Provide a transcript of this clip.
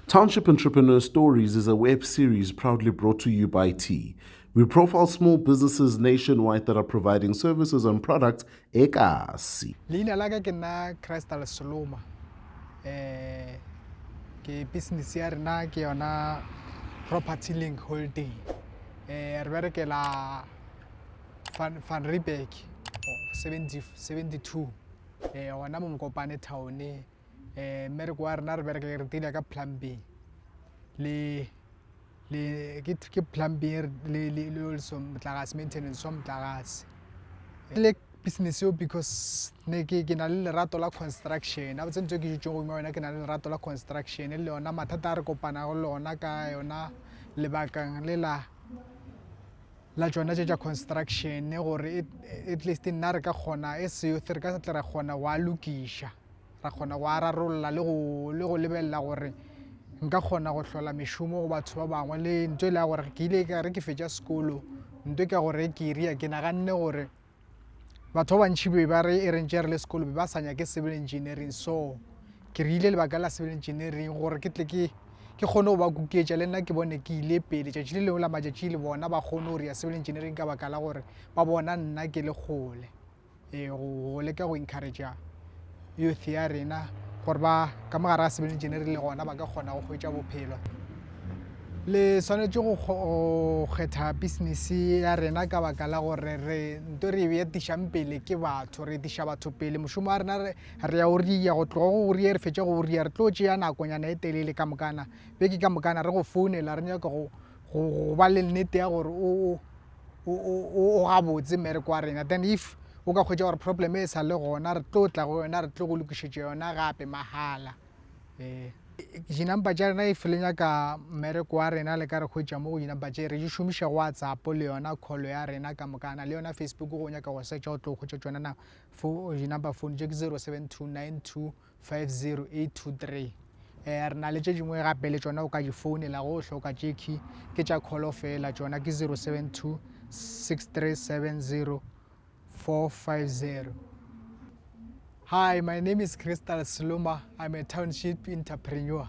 Township Entrepreneurs Stories is a web series proudly brought to you by T. We profile small businesses nationwide that are providing services and products ekasi. Leina la ka ke nna Crystal Seloma. Ke business ya rena ke yona Property Link Holding. Re berekela Van Riebeeck 72. Ona mo Mokopane town. Mmereko wa rena re berekela re dira ka plumbing. Ke plumbing le also motlakase maintenance wa motlakase. Le business yo because ne ke na le lerato la construction. A botse ntse ke jutse go mo yona ke na le lerato la construction le yona mathata a re kopana go lona ka yona lebakang le la jona ja construction gore at least nna re ka kgona e se yo re ka tla ra kgona wa lokisha ra kgona wa rarolla le go lebella gore nka kgona go hlola meshumo go batho ba bangwe le ntwe le gore ke ile ka re ke fetša sekolo ntwe ka gore ke ria ke naganne gore batho ba bantši ba re e rentše re le sekolo ba sa nyake civil engineering so ke rile lebaka la civil engineering gore ke tle ke kgone go ba kuketša le nna ke bone ke ile pele tšatši le lengwe la matšatši le bona ba kgone gore ya civil engineering ka baka la gore ba bona nna ke le kgole go leka go encouragea youth ya rena gore ba ka mogare ga civil engineering le gona ba ka kgona go hwetša bophelo le swanetše go kgetha business ya rena ka baka la gore re nto re be tišang pele ke batho re tiša batho pele mošomo wa rena re ya o ria go tloga go ria re fetša go ria re tlo tšea nakonyana e telele ka mokana beke ka mokana re go founela re nyaka go ba le nnete ya gore o gabotse mmereko wa rena then if o ka hwetša gore problem e sa le gona re tlo tla go yona re tlo go lokišetša yona gape mahala dinamba tša rena e felenya ka mmereko wa rena le ka re hwetša mo go dinamba tše re di šomiša go WhatsApp le yona call ya rena ka mokana le yona Facebook go nyaka go searcha go tlo hwetša tšona na dinamba phone tše ke 0729250823 re na le tše dingwe gape le tšona o ka di founela go hloka tšeki ke tša call fela tšona ke 0726370450. Hi, my name is Crystal Seloma. I'm a township entrepreneur.